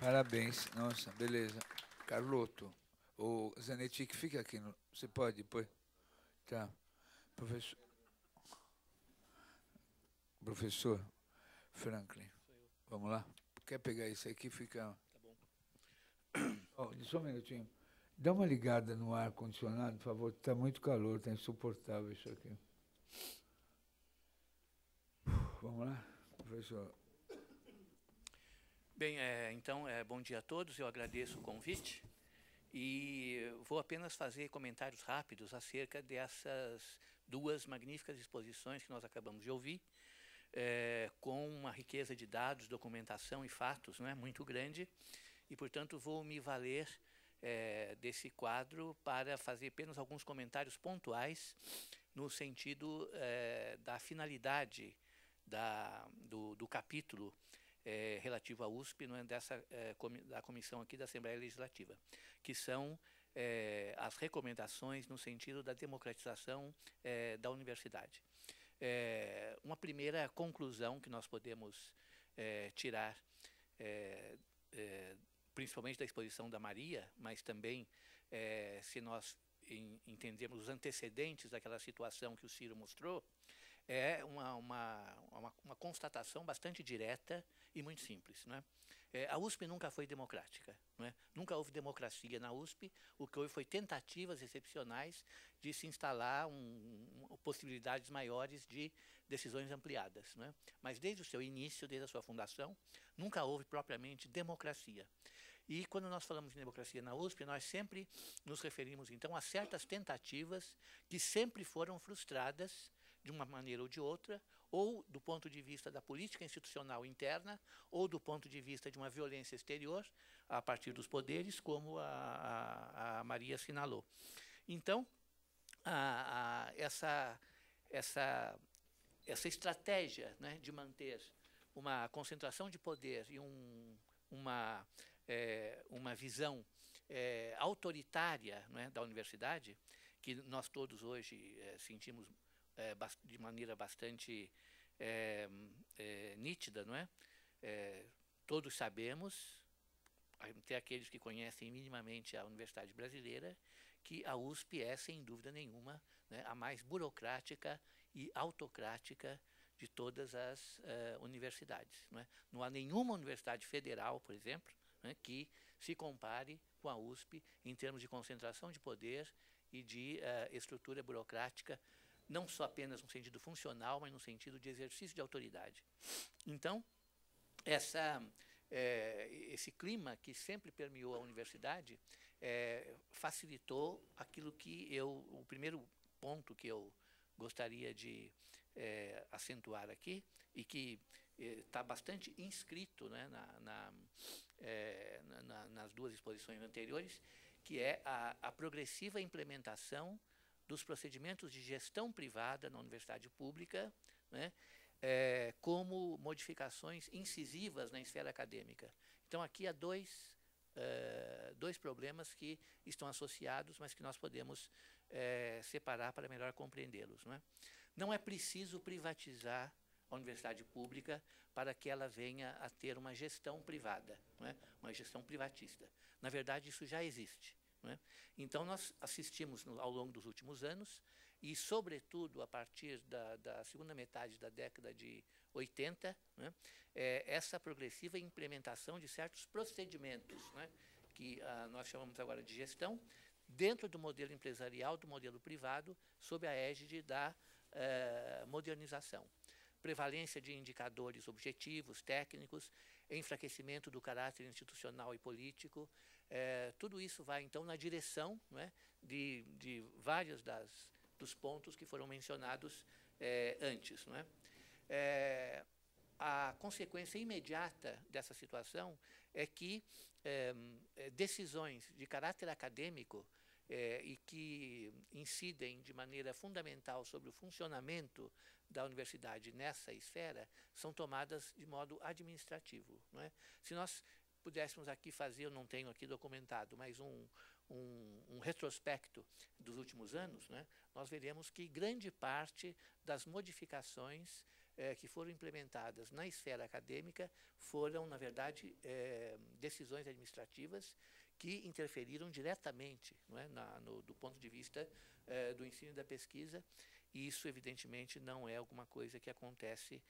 Parabéns. Nossa, beleza. Carloto. O Zanetti, fica aqui. Você pode depois? Tá. Professor, professor Franklin, vamos lá? Quer pegar isso aqui? Fica. Oh, só um minutinho. Dá uma ligada no ar-condicionado, por favor. Está muito calor, está insuportável isso aqui. Vamos lá, professor. Bem, então, bom dia a todos, eu agradeço o convite e vou apenas fazer comentários rápidos acerca dessas duas magníficas exposições que nós acabamos de ouvir, com uma riqueza de dados, documentação e fatos, não é, muito grande, e, portanto, vou me valer desse quadro para fazer apenas alguns comentários pontuais no sentido da finalidade do capítulo relativo à USP, não é, da comissão aqui da Assembleia Legislativa, que são as recomendações no sentido da democratização da universidade. Uma primeira conclusão que nós podemos tirar, principalmente da exposição da Maria, mas também se nós entendermos os antecedentes daquela situação que o Ciro mostrou, é uma constatação bastante direta e muito simples, não é? A USP nunca foi democrática, não é? Nunca houve democracia na USP, o que houve foi tentativas excepcionais de se instalar possibilidades maiores de decisões ampliadas, não é? Mas desde o seu início, desde a sua fundação, nunca houve propriamente democracia. E quando nós falamos de democracia na USP, nós sempre nos referimos, então, a certas tentativas que sempre foram frustradas de uma maneira ou de outra, ou do ponto de vista da política institucional interna, ou do ponto de vista de uma violência exterior, a partir dos poderes, como a Maria assinalou. Então, essa estratégia, né, de manter uma concentração de poder e uma visão autoritária, não é, da universidade, que nós todos hoje sentimos de maneira bastante nítida, não é? Todos sabemos, até aqueles que conhecem minimamente a Universidade Brasileira, que a USP é, sem dúvida nenhuma, né, a mais burocrática e autocrática de todas as universidades. Não é? Não há nenhuma universidade federal, por exemplo, né, que se compare com a USP em termos de concentração de poder e de estrutura burocrática, não só apenas no sentido funcional, mas no sentido de exercício de autoridade. Então, esse clima que sempre permeou a universidade facilitou aquilo que o primeiro ponto que eu gostaria de acentuar aqui, e que está bastante inscrito, né, nas duas exposições anteriores, que é a progressiva implementação dos procedimentos de gestão privada na universidade pública, né, como modificações incisivas na esfera acadêmica. Então, aqui há dois problemas que estão associados, mas que nós podemos separar para melhor compreendê-los. Não é preciso privatizar a universidade pública para que ela venha a ter uma gestão privada, não é? Uma gestão privatista. Na verdade, isso já existe. Não é? Então, nós assistimos ao longo dos últimos anos, e, sobretudo, a partir da segunda metade da década de 80, né, essa progressiva implementação de certos procedimentos, né, que nós chamamos agora de gestão, dentro do modelo empresarial, do modelo privado, sob a égide da modernização. Prevalência de indicadores objetivos, técnicos, enfraquecimento do caráter institucional e político, tudo isso vai, então, na direção, não é, de vários dos pontos que foram mencionados antes. Não é? A consequência imediata dessa situação é que decisões de caráter acadêmico e que incidem de maneira fundamental sobre o funcionamento da universidade nessa esfera são tomadas de modo administrativo. Não é? Se nós pudéssemos aqui fazer, eu não tenho aqui documentado, mas um retrospecto dos últimos anos, né, nós veremos que grande parte das modificações que foram implementadas na esfera acadêmica foram, na verdade, decisões administrativas que interferiram diretamente, não é, do ponto de vista do ensino e da pesquisa, e isso, evidentemente, não é alguma coisa que acontece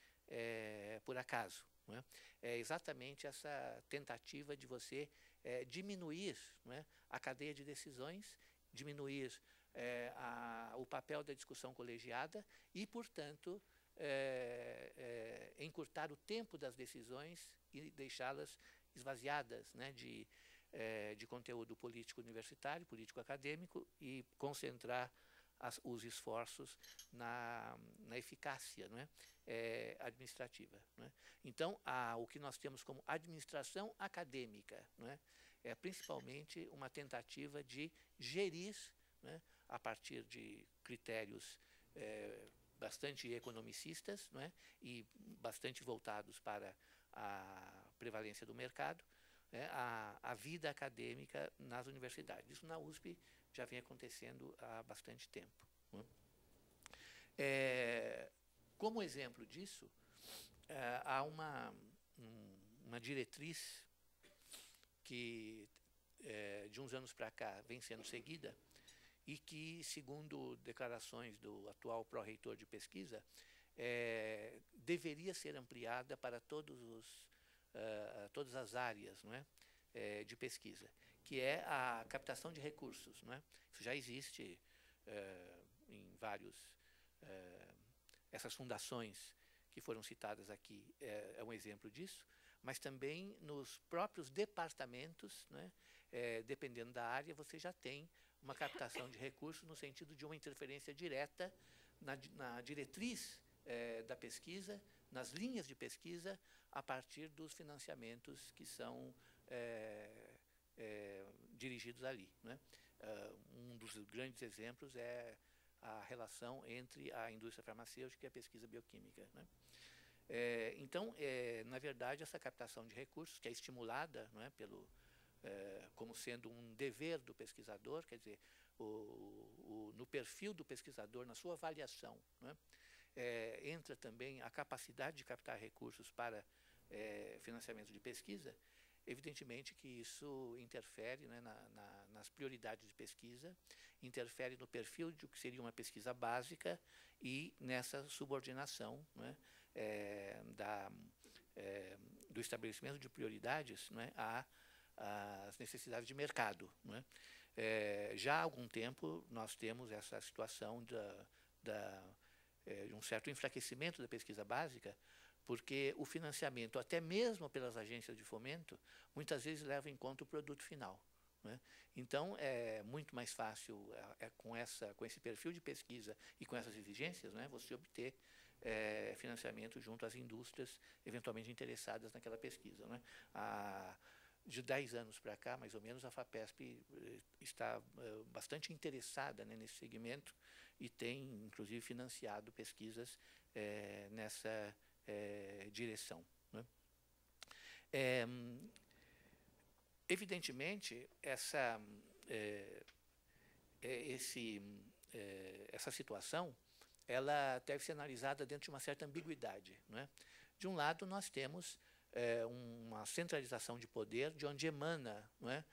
por acaso. Não é? É exatamente essa tentativa de você diminuir, não é, a cadeia de decisões, diminuir o papel da discussão colegiada e, portanto, encurtar o tempo das decisões e deixá-las esvaziadas, né, de conteúdo político universitário, político acadêmico, e concentrar os esforços na eficácia, não é, administrativa. Não é? Então, o que nós temos como administração acadêmica, não é principalmente uma tentativa de gerir, não é, a partir de critérios bastante economicistas, não é, e bastante voltados para a prevalência do mercado, né, a vida acadêmica nas universidades. Isso na USP já vem acontecendo há bastante tempo. Não é? Como exemplo disso, há uma diretriz que, de uns anos para cá, vem sendo seguida e que, segundo declarações do atual pró-reitor de pesquisa, deveria ser ampliada para todas as áreas, não é, de pesquisa, que é a captação de recursos. Não é? Isso já existe em vários... essas fundações que foram citadas aqui é um exemplo disso, mas também nos próprios departamentos, né, dependendo da área, você já tem uma captação de recursos no sentido de uma interferência direta na diretriz da pesquisa, nas linhas de pesquisa, a partir dos financiamentos que são dirigidos ali. Né? Um dos grandes exemplos é a relação entre a indústria farmacêutica e a pesquisa bioquímica. Né? Então, na verdade, essa captação de recursos, que é estimulada, não é, como sendo um dever do pesquisador, quer dizer, no perfil do pesquisador, na sua avaliação, não é, entra também a capacidade de captar recursos para financiamento de pesquisa. Evidentemente que isso interfere, né, nas prioridades de pesquisa, interfere no perfil de o que seria uma pesquisa básica e nessa subordinação, né, do estabelecimento de prioridades, né, às necessidades de mercado. Né. Já há algum tempo nós temos essa situação de um certo enfraquecimento da pesquisa básica, porque o financiamento, até mesmo pelas agências de fomento, muitas vezes leva em conta o produto final. Né? Então, é muito mais fácil, com esse perfil de pesquisa e com essas exigências, né, você obter financiamento junto às indústrias eventualmente interessadas naquela pesquisa. Né? De 10 anos para cá, mais ou menos, a FAPESP está bastante interessada, né, nesse segmento e tem, inclusive, financiado pesquisas nessa direção. Né? Evidentemente, essa situação ela deve ser analisada dentro de uma certa ambiguidade. Não é? De um lado, nós temos uma centralização de poder, de onde emana, não é,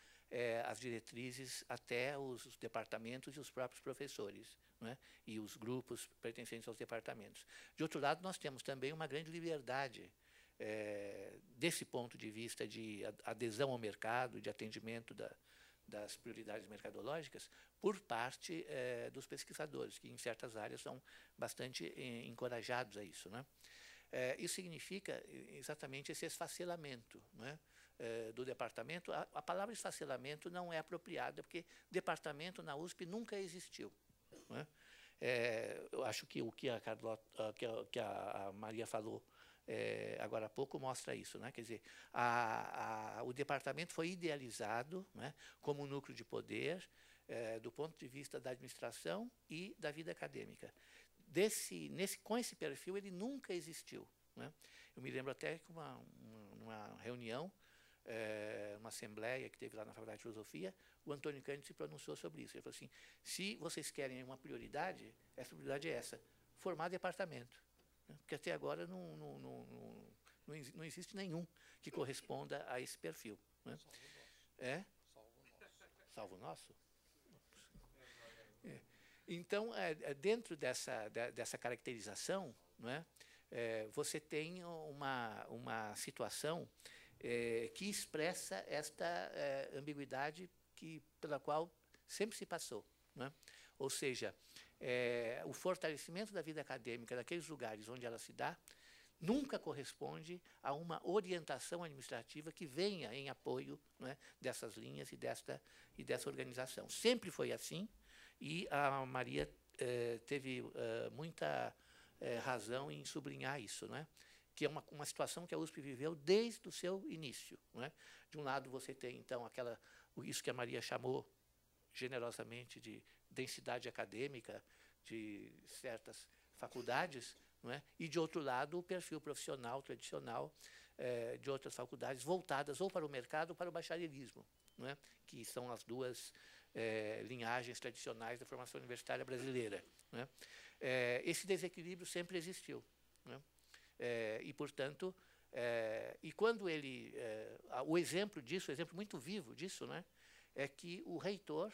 as diretrizes até os departamentos e os próprios professores, não é, e os grupos pertencentes aos departamentos. De outro lado, nós temos também uma grande liberdade desse ponto de vista de adesão ao mercado, de atendimento das prioridades mercadológicas por parte dos pesquisadores, que em certas áreas são bastante encorajados a isso. Né? Isso significa exatamente esse esfacelamento, não é, do departamento. A palavra esfacelamento não é apropriada, porque departamento na USP nunca existiu. Não é? Eu acho que o que a Maria falou agora há pouco mostra isso. Né? Quer dizer, o departamento foi idealizado, né, como um núcleo de poder do ponto de vista da administração e da vida acadêmica. Com esse perfil, ele nunca existiu. Né? Eu me lembro até que numa reunião, uma assembleia que teve lá na Faculdade de Filosofia, o Antônio Cândido se pronunciou sobre isso. Ele falou assim, se vocês querem uma prioridade, essa prioridade é essa, formar departamento. né? Porque até agora não existe nenhum que corresponda a esse perfil. Né? Salvo o nosso? Então, dentro dessa caracterização, né, você tem uma situação que expressa esta ambiguidade pela qual sempre se passou. Né? Ou seja, o fortalecimento da vida acadêmica naqueles lugares onde ela se dá nunca corresponde a uma orientação administrativa que venha em apoio, né, dessas linhas e dessa organização. Sempre foi assim, e a Maria teve muita razão em sublinhar isso, né? Que é uma situação que a USP viveu desde o seu início. Né? De um lado, você tem, então, isso que a Maria chamou generosamente de densidade acadêmica de certas faculdades, não é? E, de outro lado, o perfil profissional tradicional de outras faculdades voltadas ou para o mercado ou para o bacharelismo, não é? Que são as duas linhagens tradicionais da formação universitária brasileira. Não é? Esse desequilíbrio sempre existiu. Não é? E, portanto, e quando o exemplo disso, o exemplo muito vivo disso, né, é que o reitor,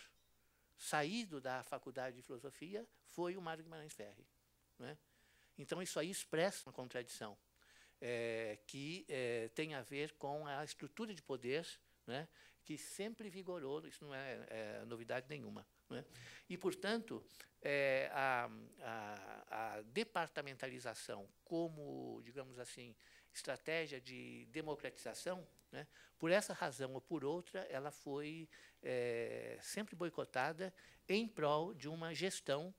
saído da Faculdade de Filosofia, foi o Mário Guimarães Ferri. Né? Então, isso aí expressa uma contradição que tem a ver com a estrutura de poder, né, que sempre vigorou, isso não é novidade nenhuma. Né? E, portanto, a departamentalização como, digamos assim, estratégia de democratização, né, por essa razão ou por outra, ela foi sempre boicotada em prol de uma gestão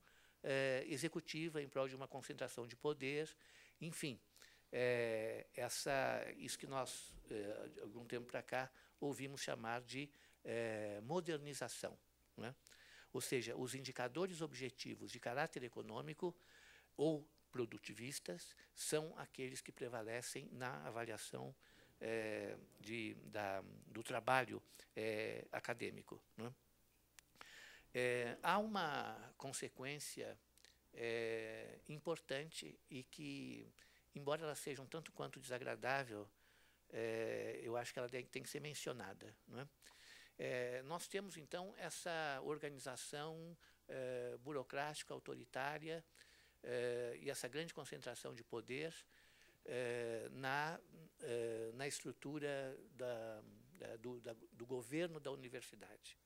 executiva, em prol de uma concentração de poder, enfim. Isso que nós, de algum tempo para cá, ouvimos chamar de modernização. Né? Ou seja, os indicadores objetivos de caráter econômico ou produtivistas são aqueles que prevalecem na avaliação do trabalho acadêmico. Né? Há uma consequência importante e que, embora ela seja um tanto quanto desagradável, eu acho que ela tem que ser mencionada. Não é? Nós temos, então, essa organização burocrática, autoritária, e essa grande concentração de poder na estrutura do governo da universidade.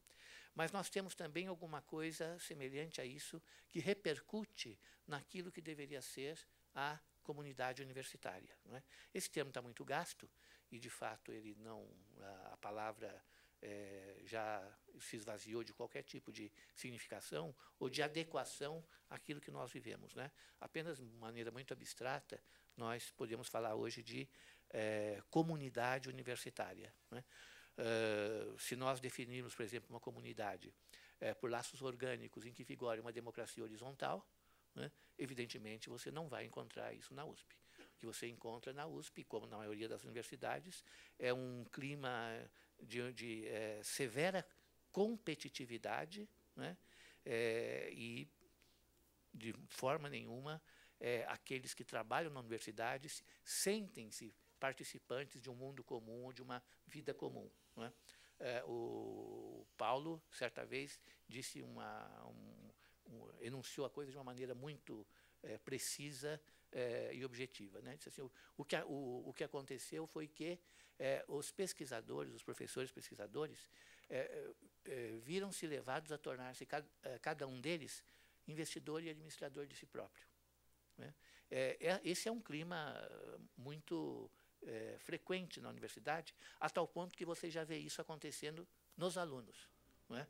Mas nós temos também alguma coisa semelhante a isso que repercute naquilo que deveria ser a comunidade universitária. Não é? Esse termo está muito gasto e, de fato, a palavra já se esvaziou de qualquer tipo de significação ou de adequação àquilo que nós vivemos. Né? Apenas de maneira muito abstrata, nós podemos falar hoje de comunidade universitária. Né? Se nós definirmos, por exemplo, uma comunidade por laços orgânicos em que vigore uma democracia horizontal, né, evidentemente você não vai encontrar isso na USP. O que você encontra na USP, como na maioria das universidades, é um clima de severa competitividade, né, e, de forma nenhuma, aqueles que trabalham na universidade sentem-se participantes de um mundo comum ou de uma vida comum. Não é? O Paulo, certa vez, disse enunciou a coisa de uma maneira muito precisa e objetiva. Né? Disse assim, o que aconteceu foi que os pesquisadores, os professores pesquisadores, viram-se levados a tornar-se, cada um deles, investidor e administrador de si próprio. Né? Esse é um clima muito frequente na universidade, a tal ponto que você já vê isso acontecendo nos alunos. Não é?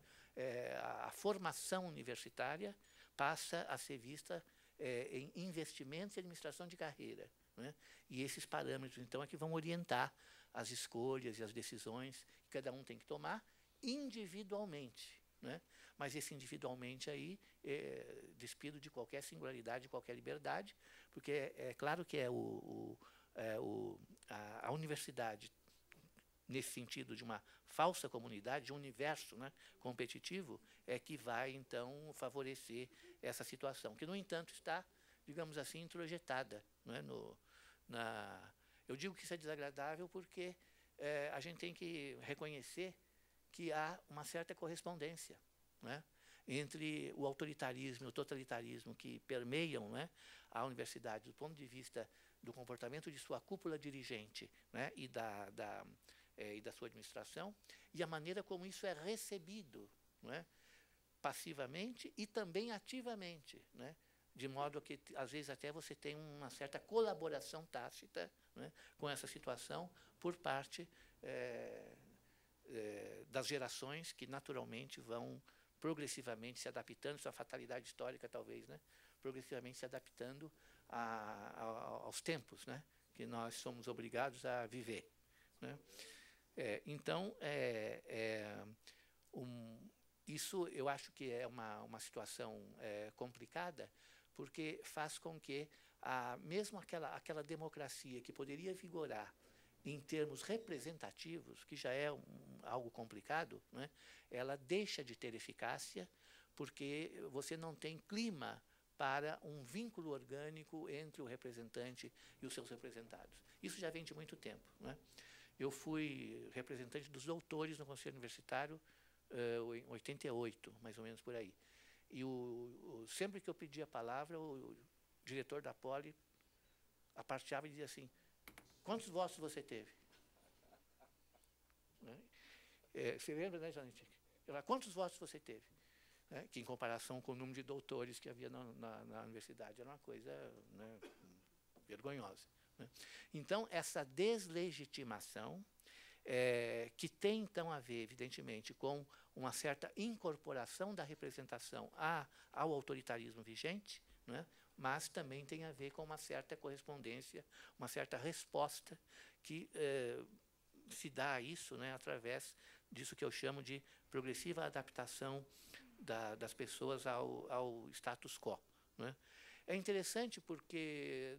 A formação universitária passa a ser vista em investimentos e administração de carreira. Não é? E esses parâmetros, então, é que vão orientar as escolhas e as decisões que cada um tem que tomar individualmente. Né? Mas esse individualmente aí despido de qualquer singularidade, de qualquer liberdade, porque é claro que a universidade, nesse sentido de uma falsa comunidade, de um universo, né, competitivo, que vai, então, favorecer essa situação, que, no entanto, está, digamos assim, introjetada, né, eu digo que isso é desagradável porque a gente tem que reconhecer que há uma certa correspondência, né, entre o autoritarismo e o totalitarismo que permeiam, né, a universidade do ponto de vista do comportamento de sua cúpula dirigente, né, e da sua administração, e a maneira como isso é recebido, né, passivamente e também ativamente, né, de modo que, às vezes, até você tem uma certa colaboração tácita, né, com essa situação por parte das gerações que, naturalmente, vão progressivamente se adaptando, isso é uma fatalidade histórica, talvez, né, progressivamente se adaptando aos tempos, né, que nós somos obrigados a viver, né. Então, isso eu acho que é uma situação complicada, porque faz com que mesmo aquela democracia que poderia vigorar em termos representativos, que já é algo complicado, né, ela deixa de ter eficácia, porque você não tem clima para um vínculo orgânico entre o representante e os seus representados. Isso já vem de muito tempo, né? Eu fui representante dos doutores no Conselho Universitário em 88, mais ou menos por aí. E sempre que eu pedia a palavra, o diretor da Poli aparteava e dizia assim: quantos votos você teve? Você lembra, né, Janete? Quantos votos você teve? Que, em comparação com o número de doutores que havia na universidade, era uma coisa, né, vergonhosa, né? Então, essa deslegitimação, que tem, então, a ver, evidentemente, com uma certa incorporação da representação ao autoritarismo vigente, né, mas também tem a ver com uma certa correspondência, uma certa resposta que se dá a isso, né, através disso que eu chamo de progressiva adaptação das pessoas ao status quo, né. É interessante porque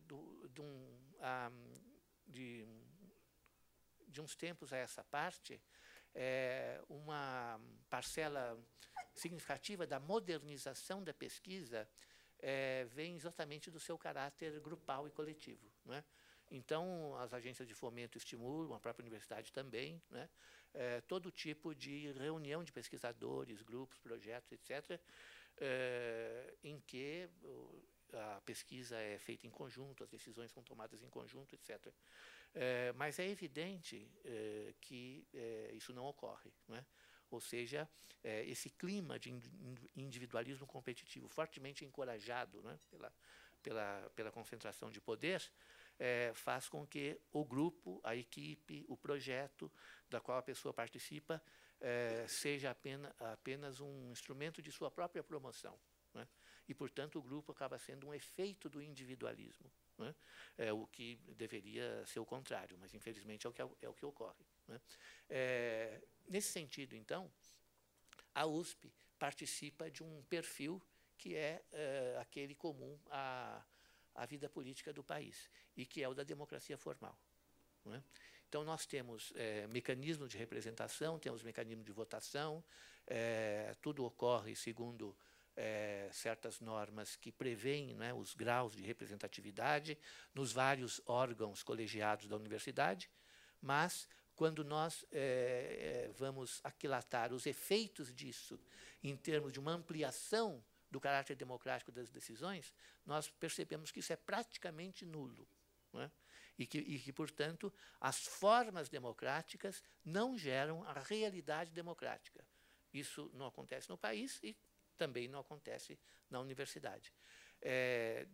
de uns tempos a essa parte, uma parcela significativa da modernização da pesquisa vem exatamente do seu caráter grupal e coletivo, né? Então, as agências de fomento estimulam, a própria universidade também, né, todo tipo de reunião de pesquisadores, grupos, projetos, etc., em que a pesquisa é feita em conjunto, as decisões são tomadas em conjunto, etc. Mas é evidente que isso não ocorre, né? Ou seja, esse clima de individualismo competitivo fortemente encorajado, né, pela concentração de poder, faz com que o grupo, a equipe, o projeto da qual a pessoa participa seja apenas um instrumento de sua própria promoção, né? E, portanto, o grupo acaba sendo um efeito do individualismo, né? O que deveria ser o contrário, mas, infelizmente, é o que ocorre, né? Nesse sentido, então, a USP participa de um perfil que é aquele comum à vida política do país, e que é o da democracia formal, né? Então, nós temos mecanismos de representação, temos mecanismos de votação, tudo ocorre segundo certas normas que prevêem, né, os graus de representatividade nos vários órgãos colegiados da universidade, mas, quando nós vamos aquilatar os efeitos disso em termos de uma ampliação do caráter democrático das decisões, nós percebemos que isso é praticamente nulo, né? E que, portanto, as formas democráticas não geram a realidade democrática. Isso não acontece no país e também não acontece na universidade.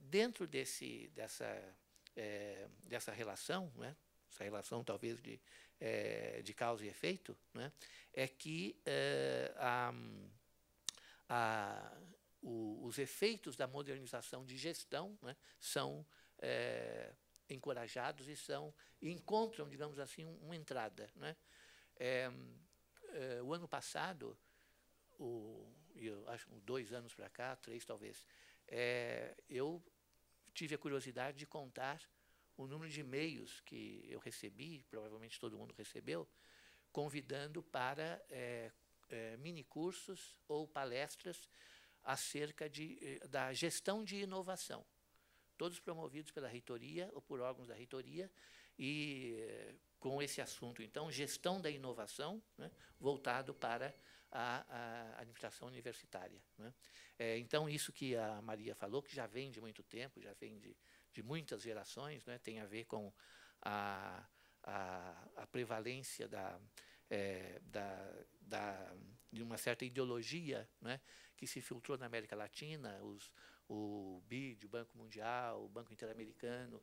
Dentro dessa relação, né, essa relação talvez de causa e efeito, né, é que os efeitos da modernização de gestão, né, são encorajados e encontram, digamos assim, uma entrada, né? O ano passado, eu acho 2 anos para cá, 3 talvez, eu tive a curiosidade de contar o número de e-mails que eu recebi, provavelmente todo mundo recebeu, convidando para minicursos ou palestras acerca da gestão de inovação. todos promovidos pela reitoria ou por órgãos da reitoria, e com esse assunto, então, gestão da inovação, né, voltado para a administração universitária, né. Então, isso que a Maria falou, que já vem de muito tempo, já vem de muitas gerações, né, tem a ver com a prevalência de uma certa ideologia, né, que se filtrou na América Latina, o BID, o Banco Mundial, o Banco Interamericano,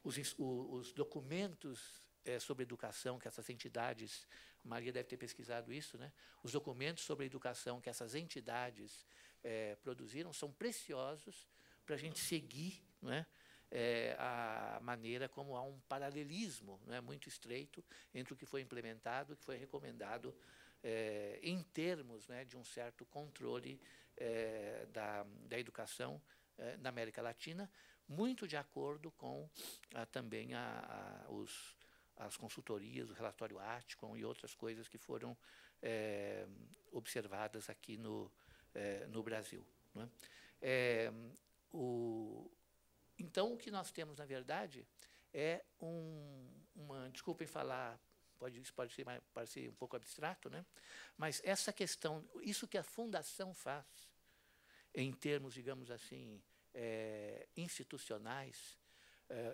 os documentos sobre educação que essas entidades, Maria deve ter pesquisado isso, né? Os documentos sobre educação que essas entidades produziram são preciosos para a gente seguir, né, a maneira como há um paralelismo, né, muito estreito entre o que foi implementado e o que foi recomendado em termos, né, de um certo controle da educação na América Latina, muito de acordo com também as consultorias, o relatório Atkin e outras coisas que foram observadas aqui no Brasil, né? Então, o que nós temos, na verdade, é desculpem falar, isso pode parecer um pouco abstrato, né? Mas essa questão, isso que a Fundação faz, em termos, digamos assim, institucionais,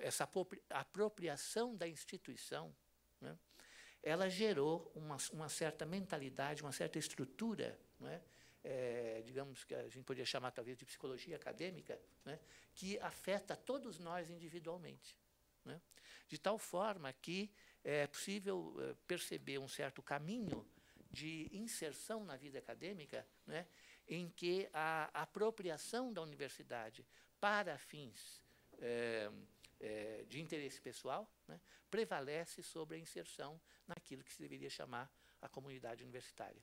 essa apropriação da instituição, né, ela gerou uma certa mentalidade, uma certa estrutura, né, digamos que a gente poderia chamar talvez de psicologia acadêmica, né, que afeta todos nós individualmente, né, de tal forma que é possível perceber um certo caminho de inserção na vida acadêmica, né, em que a apropriação da universidade para fins de interesse pessoal, né, prevalece sobre a inserção naquilo que se deveria chamar a comunidade universitária.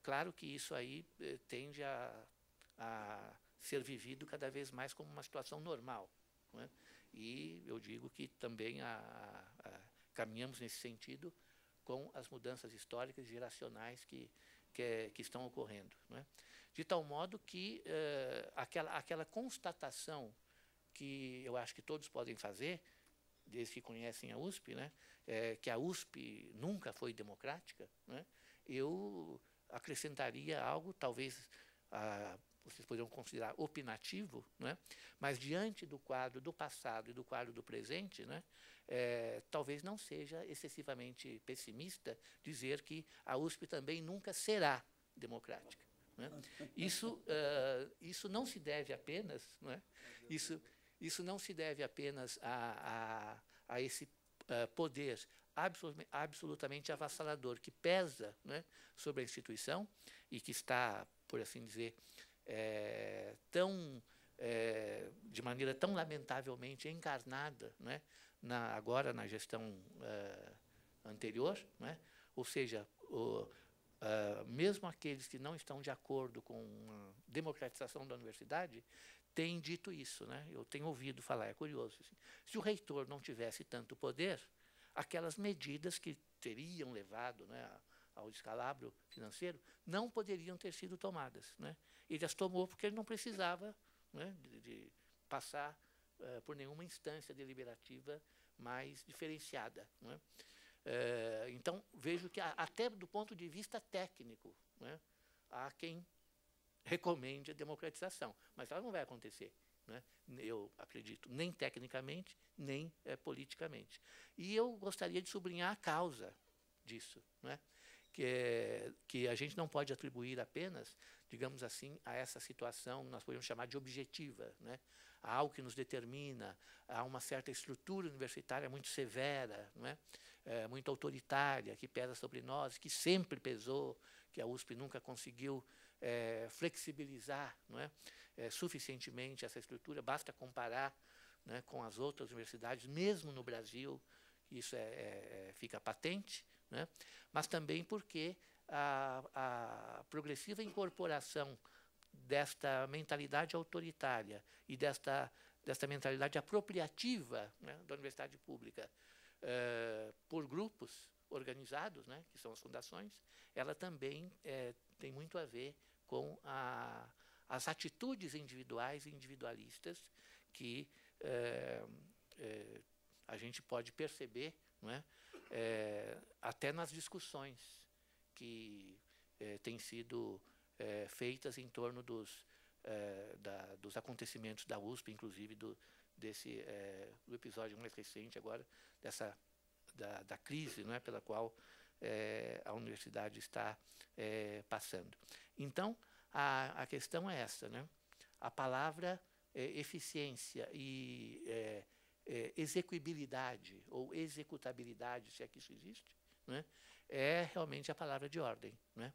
Claro que isso aí tende a ser vivido cada vez mais como uma situação normal, né? E eu digo que também caminhamos nesse sentido com as mudanças históricas e geracionais que estão ocorrendo, né? De tal modo que aquela constatação que eu acho que todos podem fazer, desde que conhecem a USP, né, que a USP nunca foi democrática, né, eu acrescentaria algo, talvez vocês poderiam considerar opinativo, né, mas diante do quadro do passado e do quadro do presente, né, talvez não seja excessivamente pessimista dizer que a USP também nunca será democrática, né? Isso não se deve apenas, né, isso não se deve apenas a esse poder absolutamente avassalador que pesa, né, sobre a instituição e que está, por assim dizer, de maneira tão lamentavelmente encarnada, né, agora na gestão anterior, né? Ou seja, mesmo aqueles que não estão de acordo com a democratização da universidade têm dito isso, né? Eu tenho ouvido falar, é curioso. Assim, se o reitor não tivesse tanto poder, aquelas medidas que teriam levado, né, ao descalabro financeiro não poderiam ter sido tomadas, né? Ele as tomou porque ele não precisava, né, de passar por nenhuma instância deliberativa mais diferenciada, né? Então, vejo que até do ponto de vista técnico, né, há quem recomende a democratização, mas ela não vai acontecer, né, eu acredito, nem tecnicamente, nem politicamente. E eu gostaria de sublinhar a causa disso, né, que a gente não pode atribuir apenas, digamos assim, a essa situação, nós podemos chamar de objetiva, né, há algo que nos determina, há uma certa estrutura universitária muito severa, não é? Muito autoritária, que pesa sobre nós, que sempre pesou, que a USP nunca conseguiu flexibilizar, não é? Suficientemente essa estrutura, basta comparar, né, com as outras universidades, mesmo no Brasil, isso fica patente, né? Mas também porque a progressiva incorporação desta mentalidade autoritária e desta mentalidade apropriativa, né, da universidade pública por grupos organizados, né, que são as fundações, ela também tem muito a ver com as atitudes individuais e individualistas que a gente pode perceber, não é? Até nas discussões que têm sido feitas em torno dos acontecimentos da USP, inclusive do episódio mais recente agora, da crise, não é, pela qual a universidade está passando. Então, a questão é essa, né? A palavra eficiência e execuibilidade ou executabilidade, se é que isso existe, né, é realmente a palavra de ordem, né?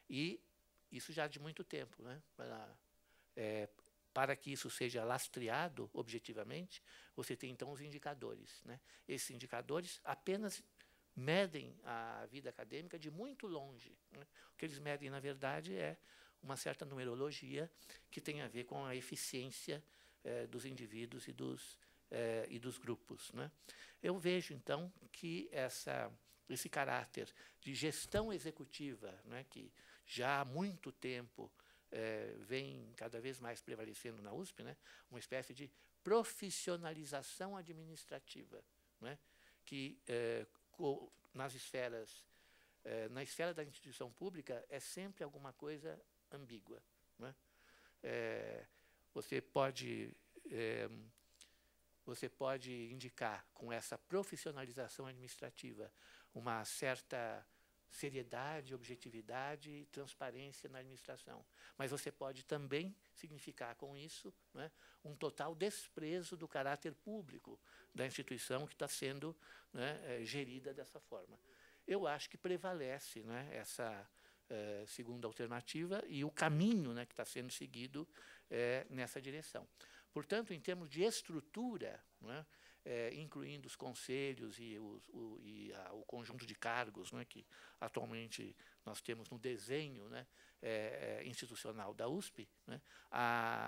E isso já de muito tempo, né? Para que isso seja lastreado objetivamente, você tem então os indicadores, né? Esses indicadores apenas medem a vida acadêmica de muito longe, né? O que eles medem, na verdade, é uma certa numerologia que tem a ver com a eficiência dos indivíduos e dos grupos, né? Eu vejo, então, que esse caráter de gestão executiva, né, que já há muito tempo vem cada vez mais prevalecendo na USP, né, uma espécie de profissionalização administrativa, né, que na esfera da instituição pública é sempre alguma coisa ambígua, né? Você pode indicar com essa profissionalização administrativa uma certa seriedade, objetividade e transparência na administração. Mas você pode também significar com isso, né, um total desprezo do caráter público da instituição que está sendo, né, gerida dessa forma. Eu acho que prevalece, né, essa segunda alternativa e o caminho, né, que está sendo seguido nessa direção. Portanto, em termos de estrutura, né, incluindo os conselhos e o conjunto de cargos, né, que atualmente nós temos no desenho, né, institucional da USP, né,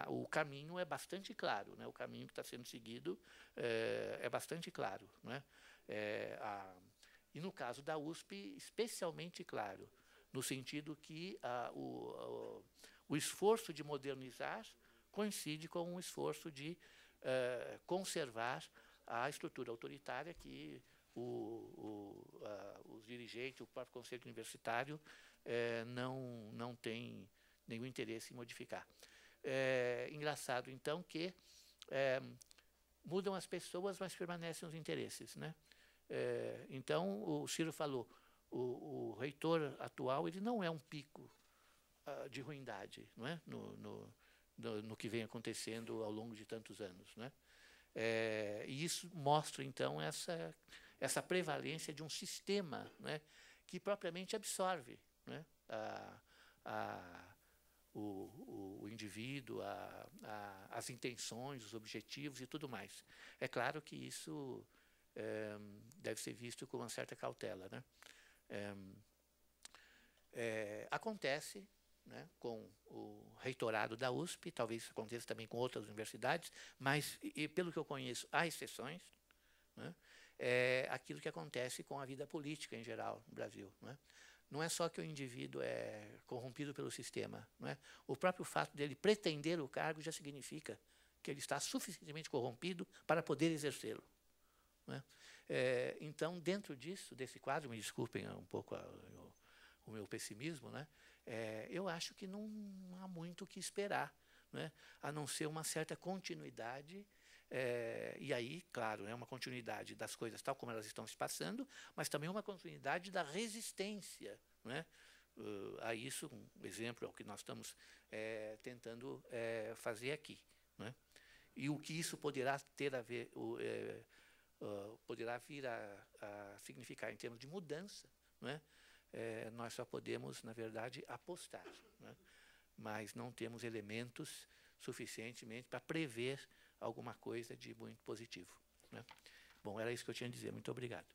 o caminho é bastante claro, né, o caminho que está sendo seguido é bastante claro, né, e no caso da USP, especialmente claro, no sentido que o esforço de modernizar coincide com um esforço de conservar a estrutura autoritária que os dirigentes, o próprio Conselho Universitário, não tem nenhum interesse em modificar. Engraçado, então, que mudam as pessoas, mas permanecem os interesses, né? Então, o Ciro falou, o reitor atual ele não é um pico de ruindade, não é? No que vem acontecendo ao longo de tantos anos, né? E isso mostra, então, essa prevalência de um sistema, né, que propriamente absorve, né, o indivíduo, as intenções, os objetivos e tudo mais. É claro que isso deve ser visto com uma certa cautela, né? Acontece, né, com o reitorado da USP, talvez isso aconteça também com outras universidades, mas, pelo que eu conheço, há exceções, né? Aquilo que acontece com a vida política em geral no Brasil, né? Não é só que o indivíduo é corrompido pelo sistema, não é? O próprio fato dele pretender o cargo já significa que ele está suficientemente corrompido para poder exercê-lo, não é? Então, dentro desse quadro, me desculpem um pouco o meu pessimismo, né? Eu acho que não há muito o que esperar, né? A não ser uma certa continuidade, e aí, claro, uma continuidade das coisas tal como elas estão se passando, mas também uma continuidade da resistência, né? A isso, um exemplo é o que nós estamos tentando fazer aqui, né? E o que isso poderá ter a ver, poderá vir a significar em termos de mudança, não é? Nós só podemos, na verdade, apostar, né? Mas não temos elementos suficientemente para prever alguma coisa de muito positivo, né? Bom, era isso que eu tinha a dizer. Muito obrigado.